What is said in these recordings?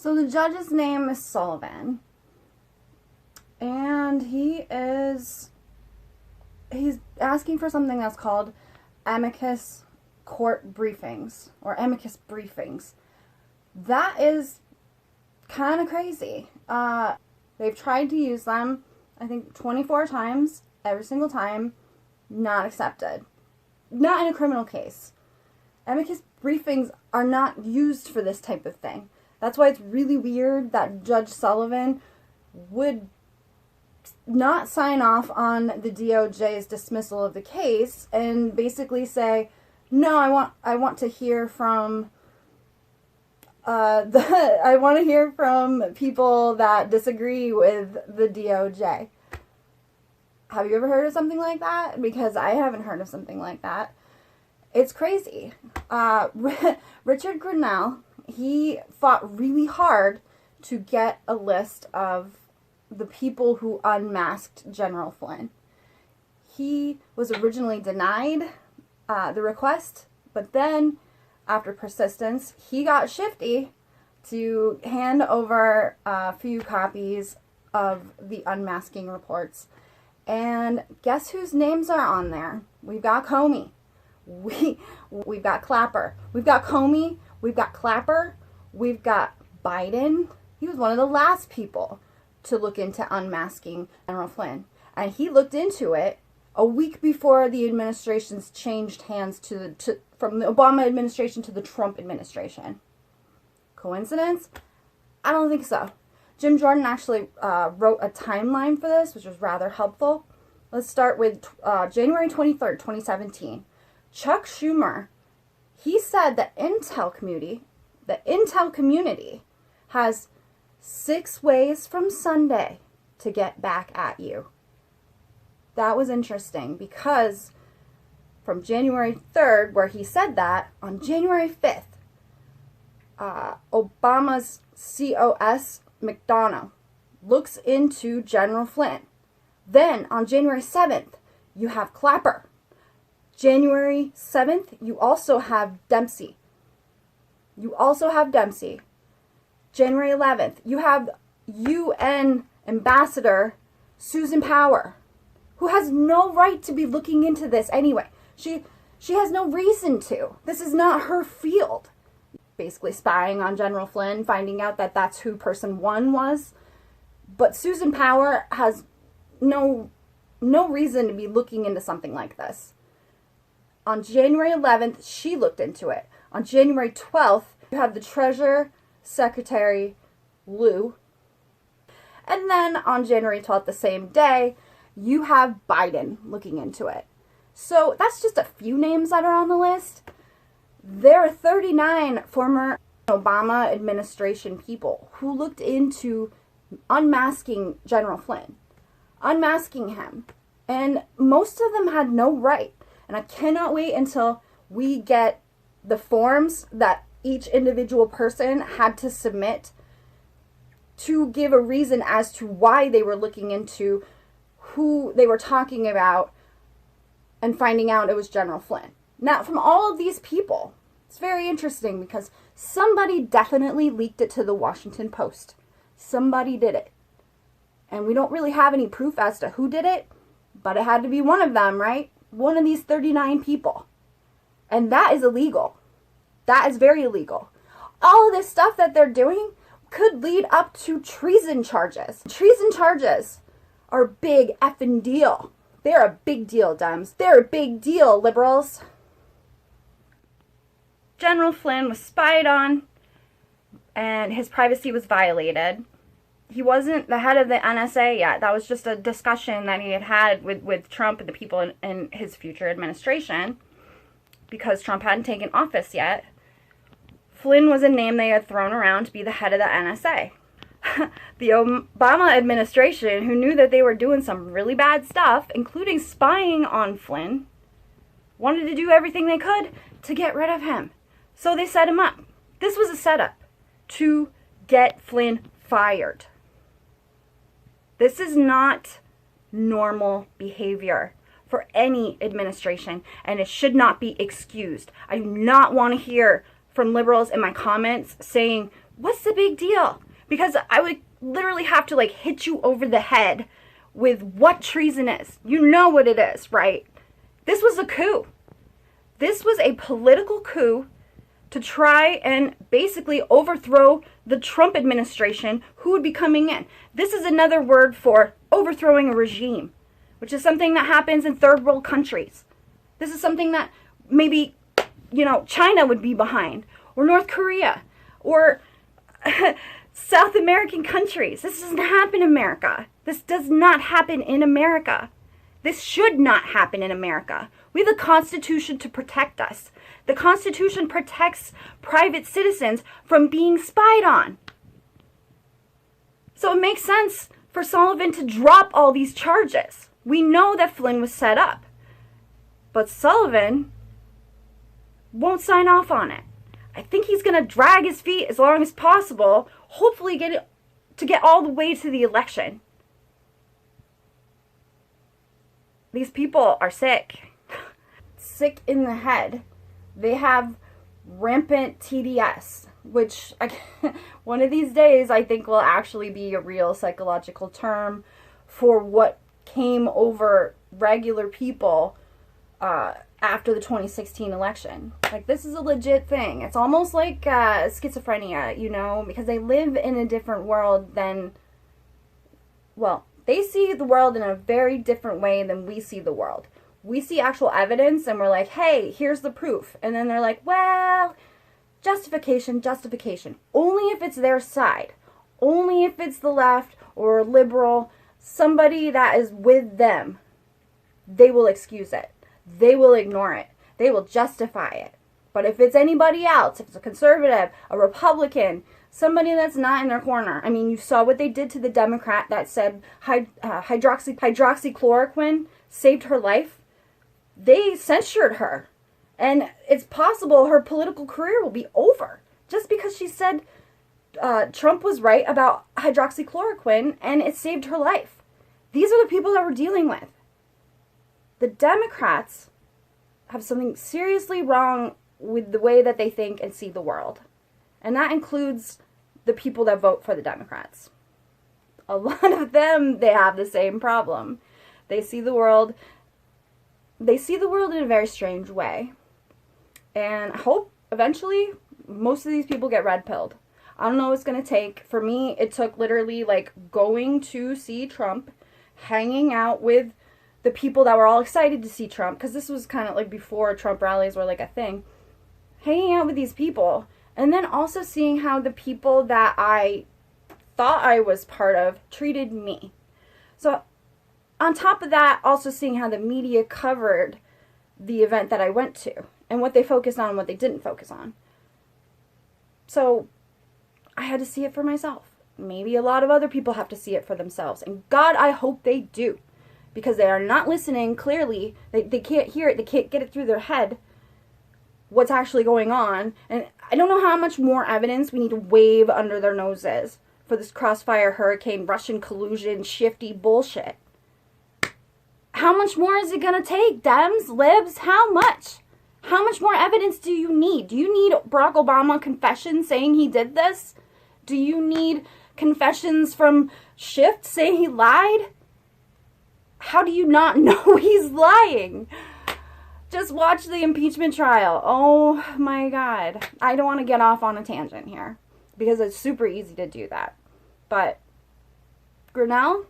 So the judge's name is Sullivan, and he's asking for something that's called amicus court briefings, or amicus briefings. That is kind of crazy. They've tried to use them, I think, 24 times, every single time, not accepted. Not in a criminal case. Amicus briefings are not used for this type of thing. That's why it's really weird that Judge Sullivan would not sign off on the DOJ's dismissal of the case and basically say, no, I want to hear from I want to hear from people that disagree with the DOJ. Have you ever heard of something like that? Because I haven't heard of something like that. It's crazy. Richard Grinnell, he fought really hard to get a list of the people who unmasked General Flynn. He was originally denied the request, but then, after persistence, he got shifty to hand over a few copies of the unmasking reports. And guess whose names are on there? We've got Comey. We've got Clapper. We've got Comey. We've got Clapper. We've got Biden. He was one of the last people to look into unmasking General Flynn. And he looked into it a week before the administrations changed hands from the Obama administration to the Trump administration. Coincidence? I don't think so. Jim Jordan actually wrote a timeline for this, which was rather helpful. Let's start with January 23rd, 2017. Chuck Schumer, he said that the Intel community has 6 ways from Sunday to get back at you. That was interesting because from January 3rd, where he said that, on January 5th, Obama's COS McDonough looks into General Flynn. Then on January 7th, you have Clapper. January 7th, you also have Dempsey. January 11th, you have UN Ambassador Susan Power, who has no right to be looking into this anyway. She has no reason to. This is not her field. Basically spying on General Flynn, finding out that that's who person 1 was. But Susan Power has no reason to be looking into something like this. On January 11th, she looked into it. On January 12th, you have the Treasury Secretary Lou. And then on January 12th, the same day, you have Biden looking into it. So that's just a few names that are on the list. There are 39 former Obama administration people who looked into unmasking General Flynn, unmasking him. And most of them had no right. And I cannot wait until we get the forms that each individual person had to submit to give a reason as to why they were looking into who they were talking about and finding out it was General Flynn. Now, from all of these people, it's very interesting because somebody definitely leaked it to the Washington Post. Somebody did it. And we don't really have any proof as to who did it, but it had to be one of them, right? One of these 39 people. And that is illegal. That is very illegal. All of this stuff that they're doing could lead up to treason charges. Treason charges are a big effing deal. They're a big deal, Dems. They're a big deal, liberals. General Flynn was spied on, and his privacy was violated. He wasn't the head of the NSA yet. That was just a discussion that he had with Trump and the people in his future administration, because Trump hadn't taken office yet. Flynn was a name they had thrown around to be the head of the NSA. The Obama administration, who knew that they were doing some really bad stuff, including spying on Flynn, wanted to do everything they could to get rid of him. So they set him up. This was a setup to get Flynn fired. This is not normal behavior for any administration, and it should not be excused. I do not want to hear from liberals in my comments saying What's the big deal? Because I would literally have to like hit you over the head with what treason is. You know what it is, right? This was a coup. This was a political coup to try and basically overthrow the Trump administration who would be coming in. This is another word for overthrowing a regime, which is something that happens in third world countries. This is something that maybe, China would be behind, or North Korea, or South American countries. This doesn't happen in America. This does not happen in America. This should not happen in America. We have the Constitution to protect us. The Constitution protects private citizens from being spied on. So it makes sense for Sullivan to drop all these charges. We know that Flynn was set up. But Sullivan won't sign off on it. I think he's going to drag his feet as long as possible, hopefully get all the way to the election. These people are sick. Sick in the head. They have rampant TDS, which one of these days I think will actually be a real psychological term for what came over regular people after the 2016 election. Like, this is a legit thing. It's almost like schizophrenia, because they live in a different world than, they see the world in a very different way than we see the world. We see actual evidence and we're like, hey, here's the proof. And then they're like, well, justification. Only if it's their side. Only if it's the left or liberal, somebody that is with them. They will excuse it. They will ignore it. They will justify it. But if it's anybody else, if it's a conservative, a Republican, somebody that's not in their corner. I mean, you saw what they did to the Democrat that said hydroxychloroquine saved her life. They censured her. And it's possible her political career will be over just because she said Trump was right about hydroxychloroquine and it saved her life. These are the people that we're dealing with. The Democrats have something seriously wrong with the way that they think and see the world. And that includes the people that vote for the Democrats. A lot of them, they have the same problem. They see the world in a very strange way. And I hope eventually most of these people get red-pilled. I don't know what it's going to take. For me, it took literally going to see Trump, hanging out with the people that were all excited to see Trump, because this was kind of before Trump rallies were a thing. Hanging out with these people, and then also seeing how the people that I thought I was part of treated me. So on top of that, also seeing how the media covered the event that I went to, and what they focused on and what they didn't focus on. So I had to see it for myself. Maybe a lot of other people have to see it for themselves. And God, I hope they do. Because they are not listening clearly. They can't hear it. They can't get it through their head what's actually going on. And I don't know how much more evidence we need to wave under their noses for this crossfire hurricane, Russian collusion, shifty bullshit. How much more is it going to take, Dems, Libs? How much? How much more evidence do you need? Do you need Barack Obama confession saying he did this? Do you need confessions from Schiff saying he lied? How do you not know he's lying? Just watch the impeachment trial. Oh my God. I don't want to get off on a tangent here because it's super easy to do that. But Grinnell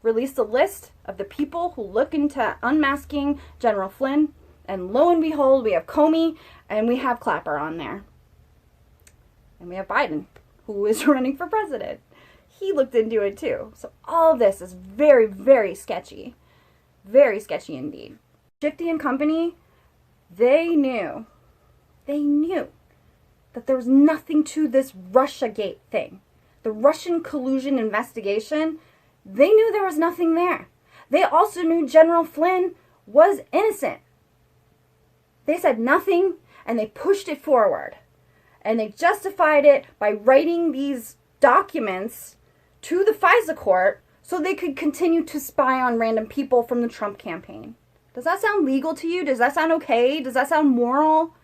released a list of the people who look into unmasking General Flynn. And lo and behold, we have Comey and we have Clapper on there. And we have Biden, who is running for president. He looked into it too. So all of this is very, very sketchy. Very sketchy indeed. Shifty and company, they knew that there was nothing to this Russiagate thing. The Russian collusion investigation, they knew there was nothing there. They also knew General Flynn was innocent. They said nothing, and they pushed it forward. And they justified it by writing these documents to the FISA court so they could continue to spy on random people from the Trump campaign. Does that sound legal to you? Does that sound okay? Does that sound moral?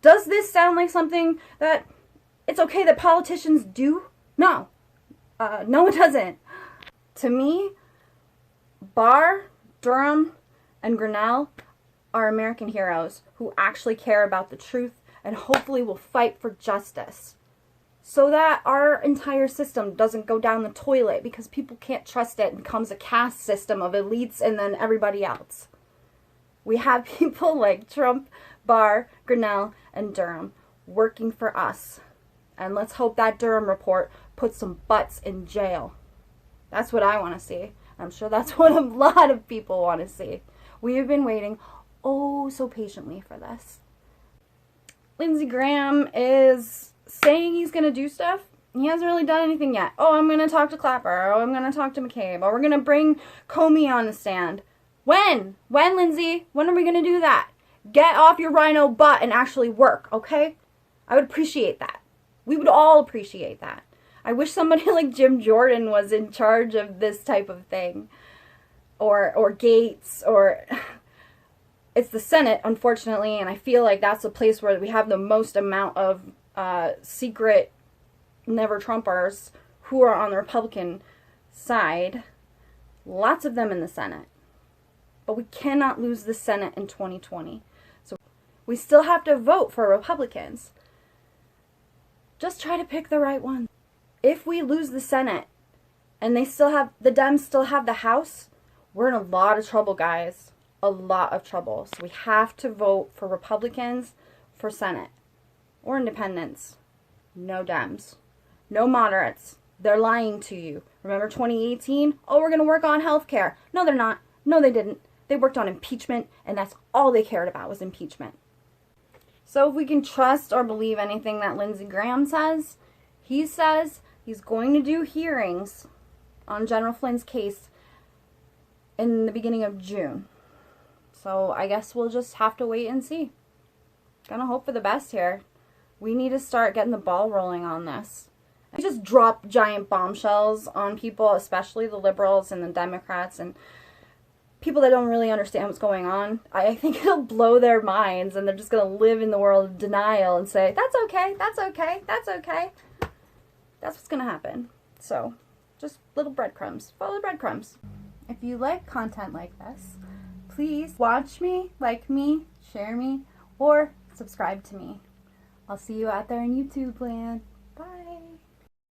Does this sound like something that it's okay that politicians do? No. No, it doesn't. To me, Barr, Durham, and Grinnell are American heroes who actually care about the truth and hopefully will fight for justice so that our entire system doesn't go down the toilet because people can't trust it and becomes a caste system of elites and then everybody else. We have people like Trump, Barr, Grinnell, and Durham working for us. And let's hope that Durham report puts some butts in jail. That's what I want to see. I'm sure that's what a lot of people want to see. We have been waiting oh so patiently for this. Lindsey Graham is saying he's going to do stuff. He hasn't really done anything yet. Oh, I'm going to talk to Clapper. Oh, I'm going to talk to McCabe. Oh, we're going to bring Comey on the stand. When? When, Lindsey? When are we going to do that? Get off your rhino butt and actually work, okay? I would appreciate that. We would all appreciate that. I wish somebody like Jim Jordan was in charge of this type of thing. Or Gates, or... It's the Senate, unfortunately, and I feel like that's the place where we have the most amount of secret never-Trumpers who are on the Republican side. Lots of them in the Senate. But we cannot lose the Senate in 2020. So we still have to vote for Republicans. Just try to pick the right one. If we lose the Senate and the Dems still have the House, we're in a lot of trouble, guys. A lot of trouble. So we have to vote for Republicans for Senate. Or independents. No Dems. No moderates. They're lying to you. Remember 2018? Oh, we're going to work on health care. No, they're not. No, they didn't. They worked on impeachment, and that's all they cared about was impeachment. So if we can trust or believe anything that Lindsey Graham says, he says he's going to do hearings on General Flynn's case in the beginning of June. So I guess we'll just have to wait and see. Gonna hope for the best here. We need to start getting the ball rolling on this. We just drop giant bombshells on people, especially the liberals and the Democrats and people that don't really understand what's going on. I think it'll blow their minds and they're just gonna live in the world of denial and say, that's okay, that's okay, that's okay. That's what's gonna happen. So, just little breadcrumbs. Follow the breadcrumbs. If you like content like this, please watch me, like me, share me, or subscribe to me. I'll see you out there in YouTube land.